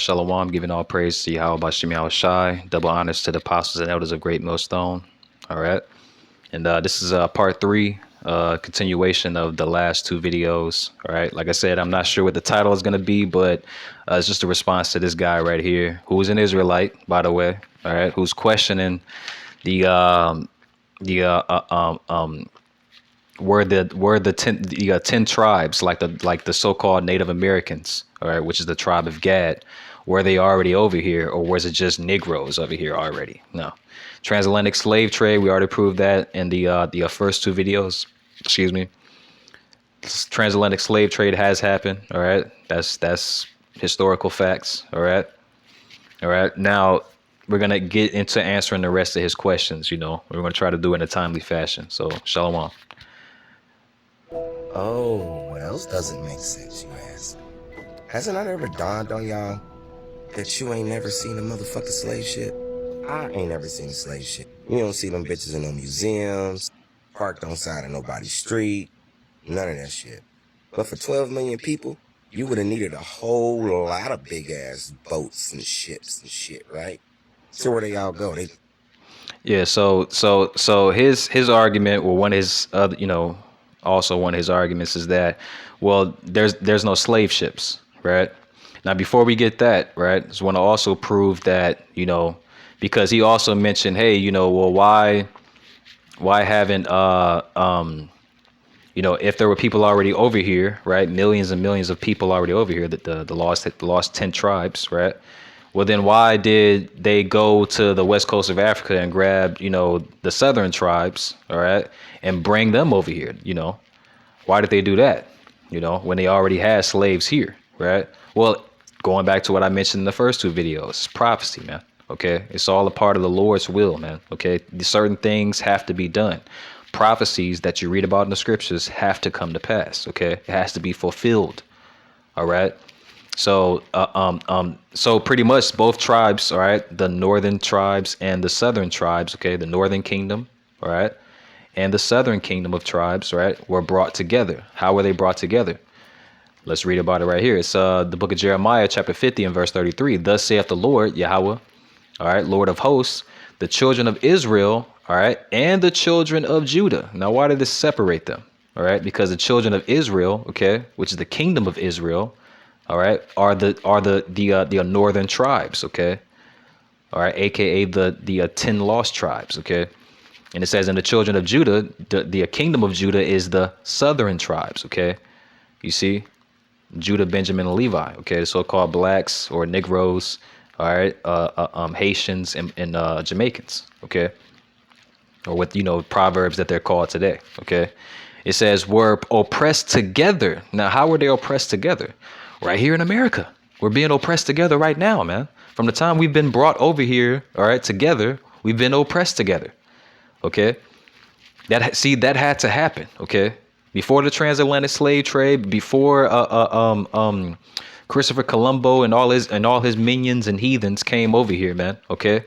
Shalom, giving all praise to Yahweh Bashim Yahweh Shai. Double honors to the apostles and elders of Great Millstone. All right. And this is part three, continuation of the last two videos. All right. Like I said, I'm not sure what the title is going to be, but it's just a response to this guy right here, who is an Israelite, by the way. All right. Who's questioning the the were the 10 tribes, like the so-called Native Americans, all right, which is the tribe of Gad, were they already over here, or was it just Negroes over here already? No. Transatlantic slave trade, we already proved that in the first two videos. Excuse me. Transatlantic slave trade has happened. All right, that's historical facts. All right. All right. Now we're gonna get into answering the rest of his questions. We're gonna try to do it in a timely fashion. So shalom. Oh, what else doesn't make sense, you ask? Hasn't it ever dawned on y'all that you ain't never seen a motherfucking slave ship? I ain't never seen a slave ship. You don't see them bitches in no museums, parked on side of nobody's street, none of that shit. But for 12 million people, you would have needed a whole lot of big ass boats and ships and shit, right? So where they all go? Yeah, so his argument, or one of his other, also one of his arguments is that, well, there's no slave ships, right? Now, before we get that, right, just want to also prove that, because he also mentioned, hey, well, why haven't if there were people already over here, right, millions and millions of people already over here, that the lost 10 tribes, right? Well, then why did they go to the west coast of Africa and grab, the southern tribes, all right, and bring them over here? Why did they do that? When they already had slaves here, right? Well, going back to what I mentioned in the first two videos, it's prophecy, man. Okay, it's all a part of the Lord's will, man. Okay, certain things have to be done. Prophecies that you read about in the scriptures have to come to pass. Okay, it has to be fulfilled. All right. So pretty much both tribes, all right, the northern tribes and the southern tribes, okay, the northern kingdom, all right, and the southern kingdom of tribes, right, were brought together. How were they brought together? Let's read about it right here. It's the book of Jeremiah, chapter 50 and verse 33. Thus saith the Lord, Yahweh, all right, Lord of hosts, the children of Israel, all right, and the children of Judah. Now, why did this separate them? All right, because the children of Israel, okay, which is the kingdom of Israel, all right, are the northern tribes, okay, all right, aka the 10 lost tribes, okay, and it says, in the children of Judah, the kingdom of Judah is the southern tribes, okay, you see, Judah, Benjamin, and Levi, okay, the so-called blacks or Negroes, all right, Haitians and Jamaicans, okay, or with proverbs that they're called today, okay. It says were oppressed together. Now, how were they oppressed together? Right here in America, we're being oppressed together right now, man. From the time we've been brought over here, all right, together, we've been oppressed together, okay. That had to happen, okay. Before the transatlantic slave trade, before Christopher Colombo and all his minions and heathens came over here, man, okay.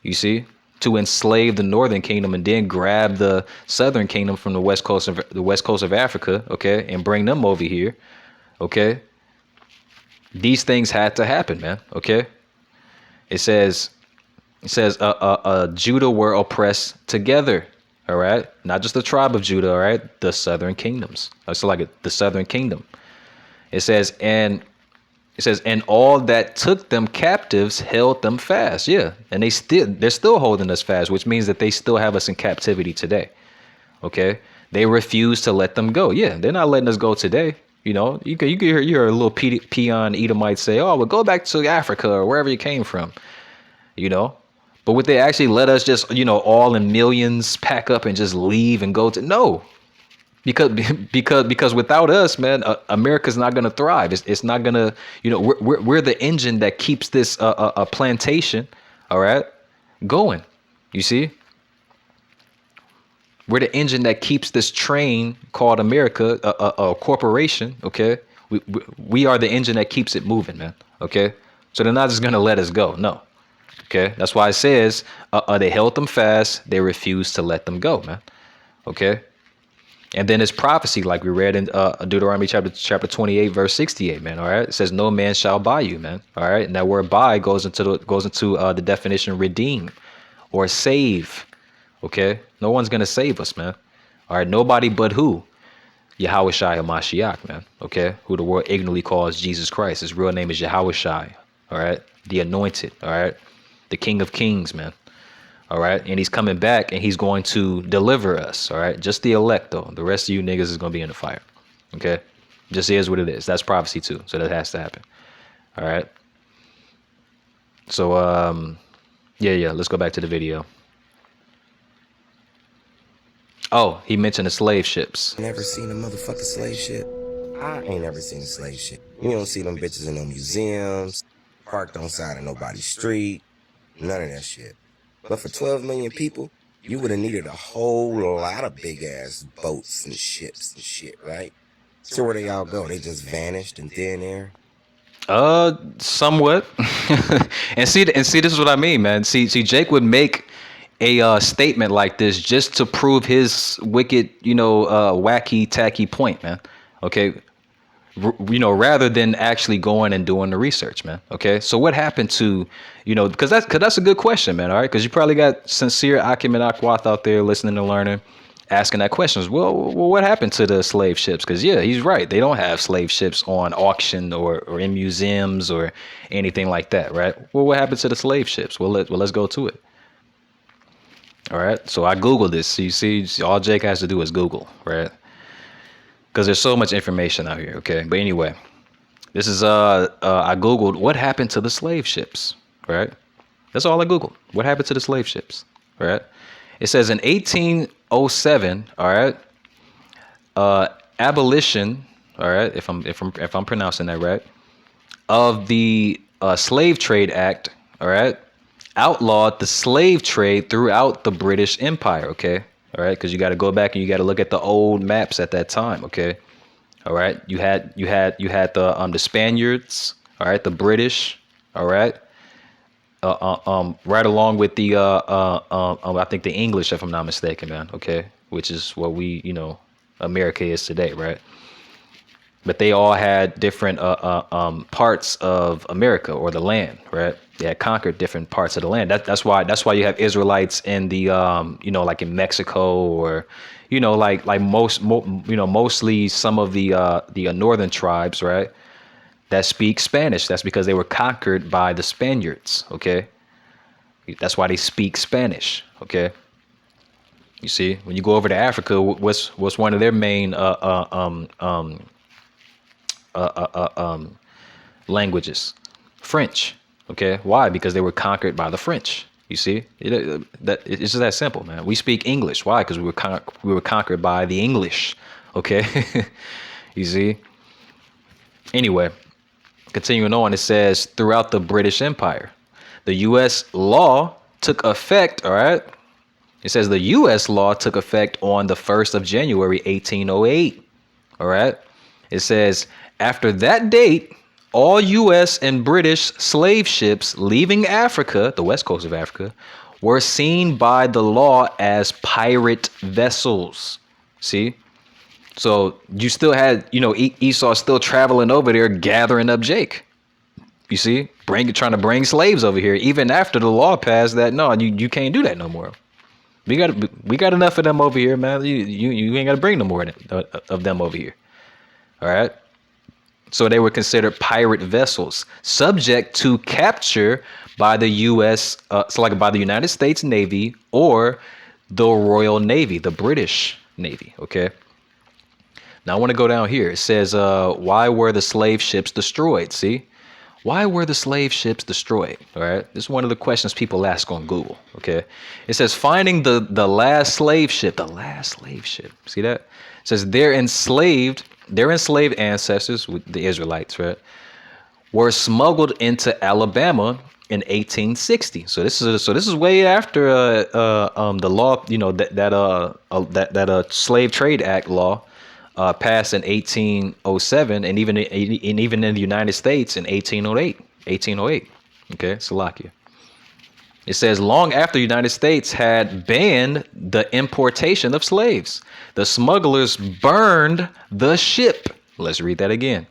You see, to enslave the northern kingdom and then grab the southern kingdom from the west coast of Africa, okay, and bring them over here, okay. These things had to happen, man, okay. It says Judah were oppressed together, all right, not just the tribe of Judah, all right, the southern kingdoms. So like the southern kingdom. It says, and all that took them captives held them fast. Yeah. And they're still holding us fast, which means that they still have us in captivity today. Okay. They refuse to let them go. Yeah. They're not letting us go today. You can hear a little peon Edomite say, oh, well, go back to Africa or wherever you came from, but would they actually let us just, all in millions pack up and just leave and go to? No. Because without us, man, America's not going to thrive. It's not going to, we're the engine that keeps this a plantation, all right, going. You see, we're the engine that keeps this train called America, a corporation. Okay, we are the engine that keeps it moving, man. Okay, so they're not just going to let us go. No. Okay, that's why it says they held them fast. They refused to let them go, man. Okay. And then it's prophecy, like we read in Deuteronomy chapter 28, verse 68, man. All right. It says, no man shall buy you, man. All right. And that word buy goes into the definition redeem or save. Okay. No one's gonna save us, man. All right. Nobody but who? Yahweh Shai Mashiach, man. Okay. Who the world ignorantly calls Jesus Christ. His real name is Yahweh Shai. All right. The anointed. All right. The King of Kings, man. All right. And he's coming back and he's going to deliver us. All right. Just the elect, though. The rest of you niggas is going to be in the fire. Okay. Just is what it is. That's prophecy, too. So that has to happen. All right. So, yeah. Let's go back to the video. Oh, he mentioned the slave ships. Never seen a motherfucking slave ship. I ain't never seen a slave ship. You don't see them bitches in no museums, parked on side of nobody's street, none of that shit. But for 12 million people, you would have needed a whole lot of big ass boats and ships and shit, right? So where they all go? They just vanished in thin air? Somewhat. And see, this is what I mean, man. See, Jake would make a statement like this just to prove his wicked, wacky, tacky point, man. Okay. Rather than actually going and doing the research, man. Okay. So what happened to, because that's a good question, man. All right. Because you probably got sincere Akim and Akwath out there listening and learning, asking that questions. Well, what happened to the slave ships? Because, yeah, he's right. They don't have slave ships on auction or in museums or anything like that. Right. Well, what happened to the slave ships? Let's go to it. All right. So I Googled this. So you see, all Jake has to do is Google. Right. Because there's so much information out here. Okay. But anyway, this is I Googled what happened to the slave ships. Right. That's all I Googled. What happened to the slave ships? Right. It says in 1807. All right. Abolition. All right. If I'm pronouncing that right. Of the Slave Trade Act. All right. Outlawed the slave trade throughout the British Empire. Okay. All right. Because you got to go back and you got to look at the old maps at that time. Okay. All right. You had the Spaniards. All right. The British. All right. Right along with the I think the English, if I'm not mistaken, man. Okay. Which is what we, America is today. Right. But they all had different parts of America or the land, right? They had conquered different parts of the land. That's why you have Israelites in the like in Mexico or mostly some of the northern tribes, right? That speak Spanish. That's because they were conquered by the Spaniards. Okay, that's why they speak Spanish. Okay. You see, when you go over to Africa, what's one of their main languages? French. Okay. Why? Because they were conquered by the French. You see, it's just that simple, man. We speak English. Why? Because we were conquered by the English. Okay. You see. Anyway, continuing on, it says throughout the British Empire, the U.S. law took effect. All right. It says the U.S. law took effect on the 1st of January, 1808. All right. It says after that date, all U.S. and British slave ships leaving Africa, the west coast of Africa, were seen by the law as pirate vessels. See? So you still had, Esau still traveling over there gathering up Jake. You see? Trying to bring slaves over here, even after the law passed that, no, you can't do that no more. We got enough of them over here, man. You ain't got to bring no more of them over here. All right? So they were considered pirate vessels, subject to capture by the U.S., by the United States Navy or the Royal Navy, the British Navy. Okay. Now I want to go down here. It says, why were the slave ships destroyed? See, why were the slave ships destroyed? All right. This is one of the questions people ask on Google. Okay. It says finding the last slave ship, See that? It says their enslaved ancestors, with the Israelites, right, were smuggled into Alabama in 1860. So this is way after the law, that Slave Trade Act law passed in 1807, and even in the United States in 1808. Okay, Salakia. It says long after the United States had banned the importation of slaves, the smugglers burned the ship. Let's read that again.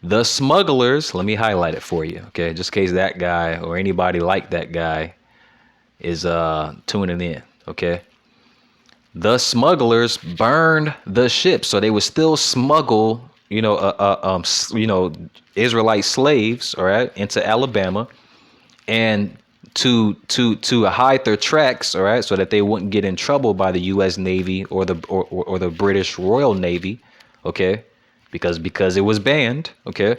The smugglers, let me highlight it for you, okay, just in case that guy or anybody like that guy is tuning in, okay? The smugglers burned the ship, so they would still smuggle, Israelite slaves, all right, into Alabama, and to hide their tracks, all right, so that they wouldn't get in trouble by the U.S. Navy or the British Royal Navy, okay, because it was banned, okay.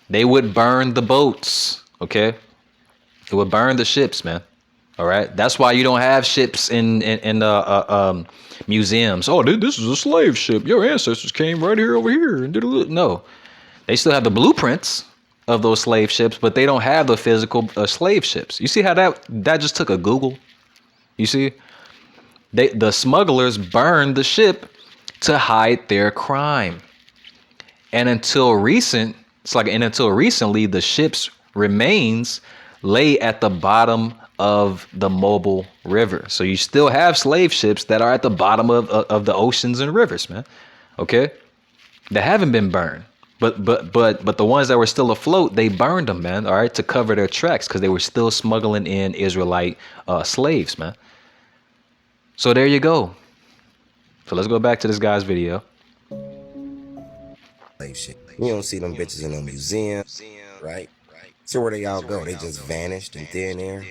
They would burn the boats, okay. It would burn the ships, man. All right. That's why you don't have ships in museums. Oh, dude, this is a slave ship. Your ancestors came right here over here and did a little. No, they still have the blueprints of those slave ships, but they don't have the physical slave ships. You see how that just took a Google? You see, the smugglers burned the ship to hide their crime. And until recently, the ship's remains lay at the bottom of the Mobile River. So you still have slave ships that are at the bottom of the oceans and rivers, man. Okay, they haven't been burned, but the ones that were still afloat, they burned them, man. All right, to cover their tracks because they were still smuggling in Israelite slaves, man. So there you go. So let's go back to this guy's video. Slave shit. You don't see them bitches in no museum, right? So where they all go? They just vanished in thin air.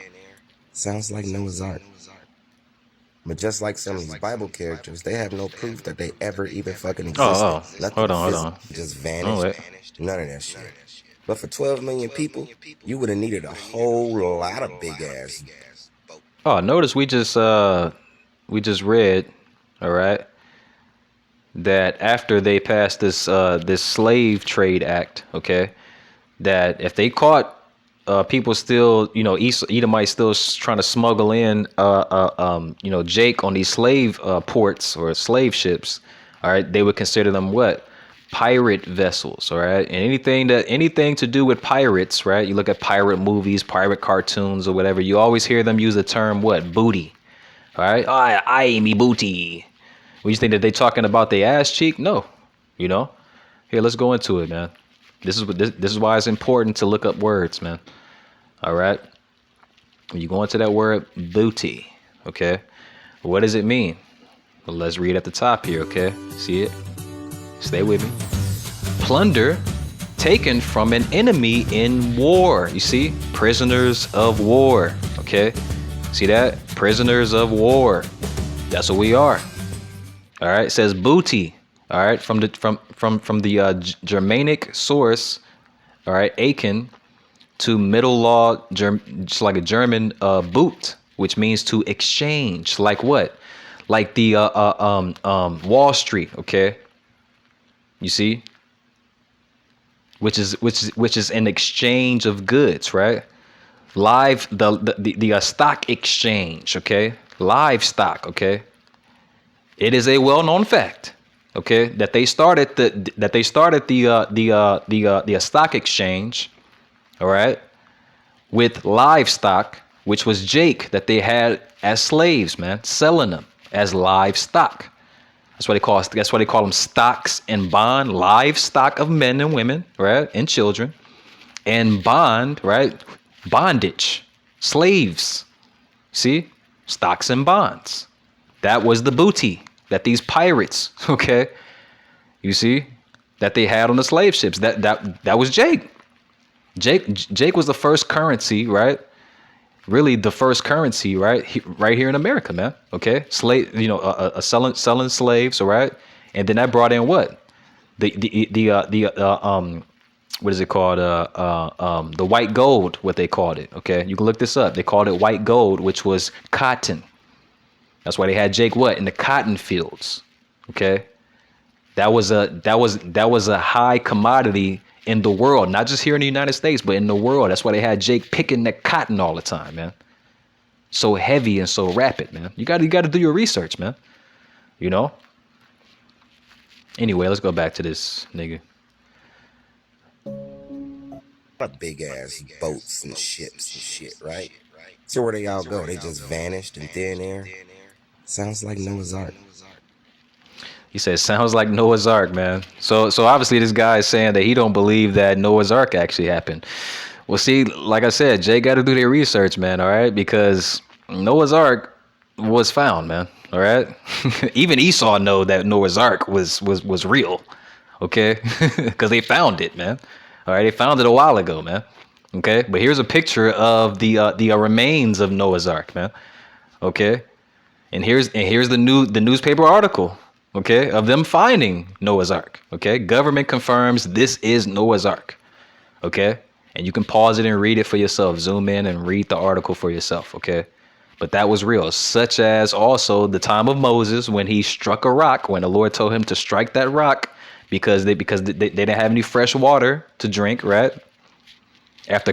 Sounds like Noah's Ark. But just like some of these Bible characters, they have no proof that they ever even fucking existed. Nothing Hold on, hold physical, on. just Oh, vanished. wait. None of that shit. But for 12 million people, you would have needed a whole lot of big ass. Oh, notice we just read, all right, that after they passed this slave trade act, okay, that if they caught people still, Edomites still trying to smuggle in, Jake on these slave ports or slave ships, all right, they would consider them what? Pirate vessels, all right, and anything to do with pirates, right? You look at pirate movies, pirate cartoons, or whatever. You always hear them use the term what? Booty, all right. I me booty. What you think that they talking about the ass cheek? No, you know. Here, let's go into it, man. This is why it's important to look up words, man. All right. When you go into that word booty, okay, what does it mean? Well, let's read at the top here, okay? See it? Stay with me. Plunder taken from an enemy in war. You see? Prisoners of war, okay? See that? Prisoners of war. That's what we are. All right. It says booty. All right. From the Germanic source. All right. Aachen to Middle Law, just like a German boot, which means to exchange. Like what? Like the Wall Street. Okay. You see? Which is an exchange of goods, right? Live the stock exchange. Okay. Livestock. Okay. It is a well-known fact, okay, that they started the stock exchange, all right, with livestock, which was Jake that they had as slaves, man, selling them as livestock. That's why they call them stocks and bond, livestock of men and women, right, and children, and bond, right, bondage, slaves. See, stocks and bonds. That was the booty that these pirates, okay, you see, that they had on the slave ships. That was Jake. Jake was the first currency, right? Really, the first currency, right? Right here in America, man. Okay, slave, selling slaves, all right, and then that brought in what? The what is it called? The white gold, what they called it. Okay, you can look this up. They called it white gold, which was cotton. That's why they had Jake what? In the cotton fields. Okay. That was a high commodity in the world, not just here in the United States, but in the world. That's why they had Jake picking that cotton all the time, man. So heavy and so rapid, man. You gotta do your research, man. You know? Anyway, let's go back to this nigga. Big ass boats and ships and shit, right? So where they all go? They just vanished in thin air? Sounds like Noah's Ark. He says, sounds like Noah's Ark, man. So obviously this guy is saying that he don't believe that Noah's Ark actually happened. Well, see, like I said, Jay got to do their research, man. All right, because Noah's Ark was found, man. All right, even Esau know that Noah's Ark was real, okay, because they found it, man. All right, they found it a while ago, man. Okay, but here's a picture of the remains of Noah's Ark, man. Okay, and here's the newspaper article, okay, of them finding Noah's Ark. Okay, government confirms this is Noah's Ark. Okay, and you can pause it and read it for yourself. Zoom in and read the article for yourself. Okay, but that was real. Such as also the time of Moses when he struck a rock, when the Lord told him to strike that rock because they didn't have any fresh water to drink, right? After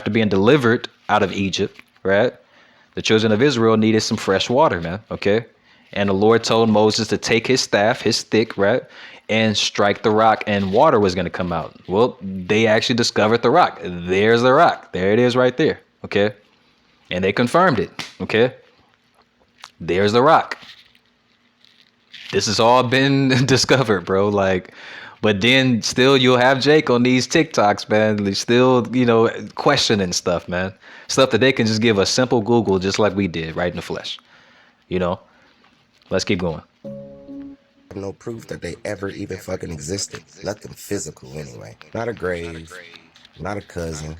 being delivered out of Egypt, right? The children of Israel needed some fresh water, man. Okay. And the Lord told Moses to take his staff, his stick, right, and strike the rock, and water was going to come out. Well, they actually discovered the rock. There's the rock. There it is right there. Okay. And they confirmed it. Okay. There's the rock. This has all been discovered, bro. Like, but then still you'll have Jake on these TikToks, man. They still, questioning stuff, man. Stuff that they can just give a simple Google just like we did right in the flesh. Let's keep going. No proof that they ever even fucking existed. Nothing physical anyway. Not a grave, not a cousin,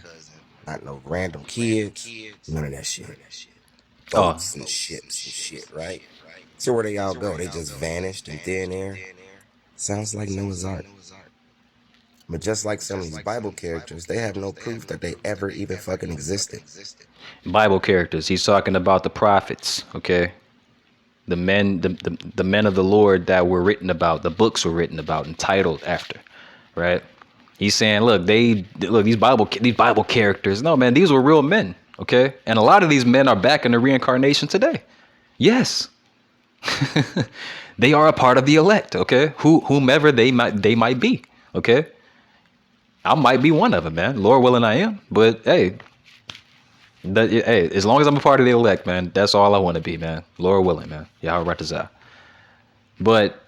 not no random kids, none of that shit. Boats and ships and shit, right? So where they all go? They just vanished in thin air? Sounds like Noah's Ark. But just like some of these Bible characters, they have no proof that they ever even fucking existed. Bible characters. He's talking about the prophets, okay? The men, the men of the Lord that were written about, the books were written about and titled after, right? He's saying, look, these Bible characters. No, man, these were real men, okay? And a lot of these men are back in the reincarnation today. Yes. They are a part of the elect, okay? Whomever they might be, okay? I might be one of them, man. Lord willing, I am. But hey, as long as I'm a part of the elect, man, that's all I want to be, man. Lord willing, man. Yahweh Ratazah. But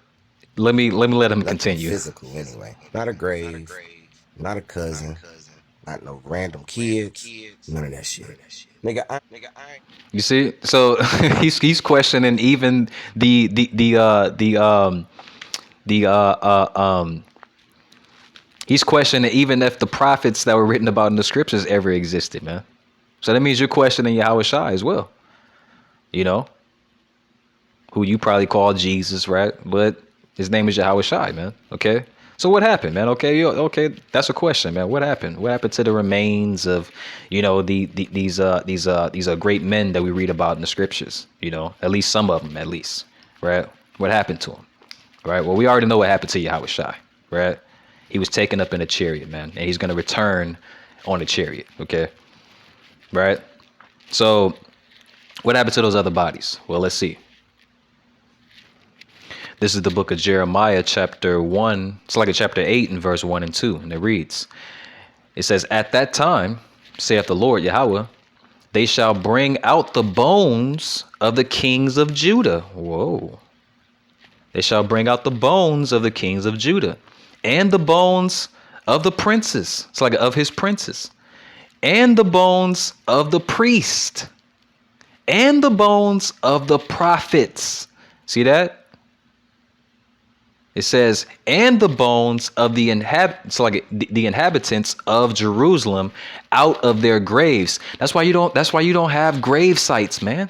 let let him continue. Physical anyway. Not a grave, not a cousin, not no random kids, none of that shit. Nigga, You see, so he's questioning even he's questioning even if the prophets that were written about in the scriptures ever existed, man. So that means you're questioning Yahweh Shai as well. Who you probably call Jesus, right? But his name is Yahweh Shai, man. Okay. So what happened, man? Okay, that's a question, man. What happened? What happened to the remains of, these great men that we read about in the scriptures? At least some of them, at least, right? What happened to them, right? Well, we already know what happened to Yahweh Shai, right? He was taken up in a chariot, man, and he's going to return on a chariot, okay? Right? So what happened to those other bodies? Well, let's see. This is the book of Jeremiah, chapter 1. It's like a chapter 8 and verse 1 and 2. And it reads, it says, at that time, saith the Lord Yahweh, they shall bring out the bones of the kings of Judah. Whoa. They shall bring out the bones of the kings of Judah and the bones of the princes. It's like of his princes. And the bones of the priest. And the bones of the prophets. See that? It says, and the bones of the inhabitants of Jerusalem out of their graves. That's why you don't have grave sites, man.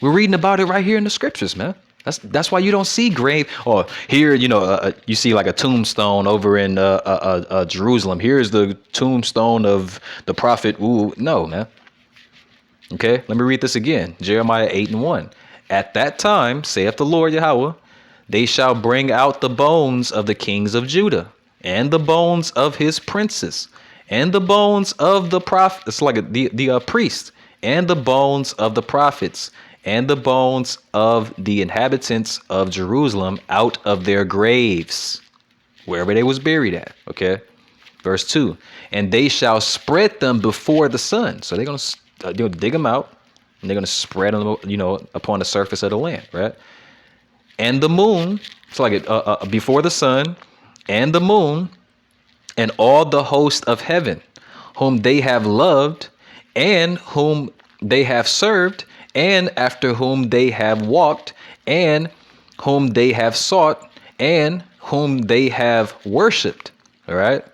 We're reading about it right here in the scriptures, man. That's why you don't see grave or here, you see like a tombstone over in Jerusalem. Here's the tombstone of the prophet. Ooh, no, man. Okay, let me read this again. Jeremiah 8 and 1. At that time, saith the Lord Yahweh, they shall bring out the bones of the kings of Judah, and the bones of his princes, and the bones of the prophets. It's like the priest, and the bones of the prophets, and the bones of the inhabitants of Jerusalem out of their graves, wherever they was buried at. Okay, Verse 2, and they shall spread them before the sun. So they're going to dig them out, and they're going to spread them, upon the surface of the land, right? And the moon, so like before the sun, and the moon, and all the host of heaven, whom they have loved, and whom they have served, and after whom they have walked, and whom they have sought, and whom they have worshipped. All right.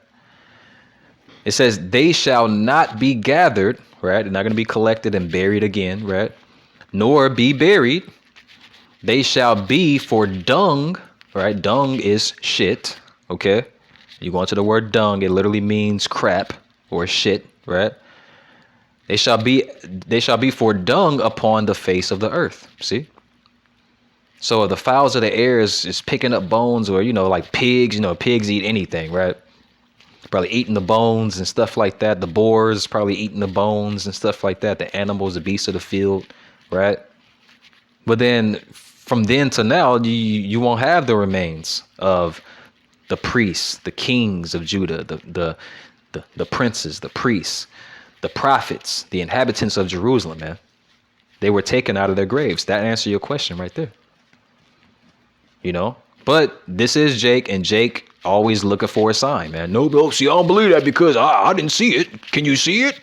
It says, they shall not be gathered, right? They're not going to be collected and buried again, right? Nor be buried. They shall be for dung, right? Dung is shit, okay? You go into the word dung, it literally means crap or shit, right? They shall be for dung upon the face of the earth. See? So if the fowls of the air is picking up bones, or like pigs, pigs eat anything, right? Probably eating the bones and stuff like that. The boars probably eating the bones and stuff like that. The animals, the beasts of the field, right? But then from then to now, you won't have the remains of the priests, the kings of Judah, the princes, the priests, the prophets, the inhabitants of Jerusalem, man. They were taken out of their graves. That answers your question right there. But this is Jake, and Jake always looking for a sign, man. No, see, I don't believe that because I didn't see it. Can you see it?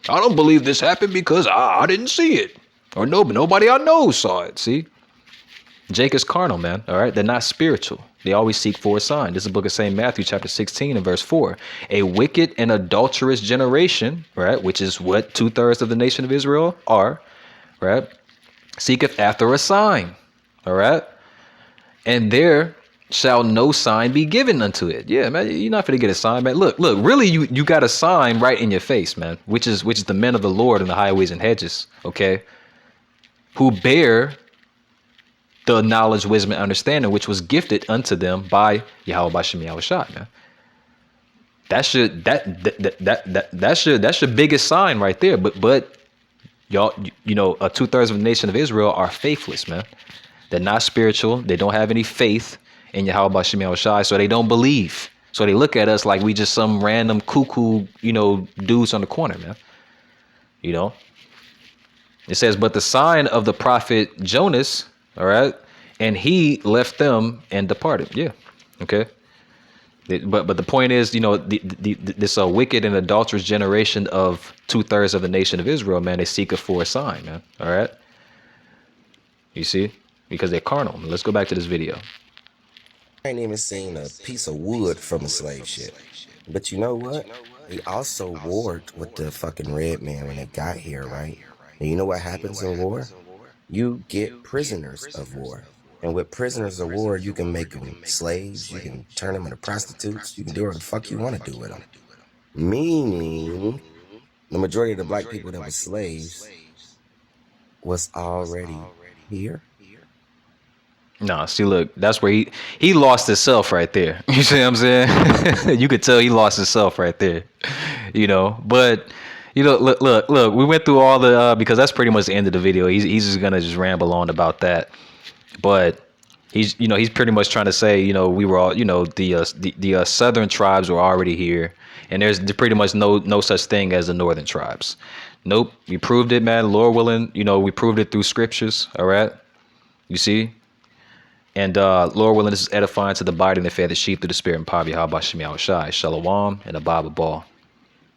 I don't believe this happened because I didn't see it. Or no, but nobody I know saw it. See? Jake is carnal, man. All right. They're not spiritual. They always seek for a sign. This is the book of St. Matthew, chapter 16 and verse 4. A wicked and adulterous generation, right, which is what 2/3 of the nation of Israel are, right, seeketh after a sign. All right. And there shall no sign be given unto it. Yeah, man, you're not going to get a sign, man. Look, really, you got a sign right in your face, man, which is the men of the Lord in the highways and hedges, okay, who bear the knowledge, wisdom, and understanding which was gifted unto them by Yahweh Bashem Yahushua, man. That's your biggest sign right there. But y'all, 2/3 of the nation of Israel are faithless, man. They're not spiritual. They don't have any faith in Yahweh Bashem Yahushua, so they don't believe. So they look at us like we just some random cuckoo, dudes on the corner, man. It says, but the sign of the prophet Jonas, all right, and he left them and departed. Yeah, okay. But the point is, this wicked and adulterous generation of 2/3 of the nation of Israel, man, they seek for a sign, man. All right. You see, because they're carnal. Let's go back to this video. I ain't even seen a piece of wood from a slave ship. But you know what? They also warred with the fucking red man when they got here, right? And you know what happens in war? You get prisoners of war. And with prisoners of war, you can make them slaves, you can turn them into prostitutes, you can do whatever the fuck you want to do with them. Meaning, the majority of the black people that were slaves was already here. No, see, look, that's where he lost himself right there. You see what I'm saying? You could tell he lost himself right there. But look, we went through all the because that's pretty much the end of the video. He's just gonna just ramble on about that. But he's pretty much trying to say, we were all, the southern tribes were already here, and there's pretty much no such thing as the northern tribes. Nope, we proved it, man. Lord willing, we proved it through scriptures. All right, you see. And Lord willing, this is edifying to the body and the faith of the sheep through the spirit and power of Yahweh Bashem Yahushai. Shalom and Abba Ball.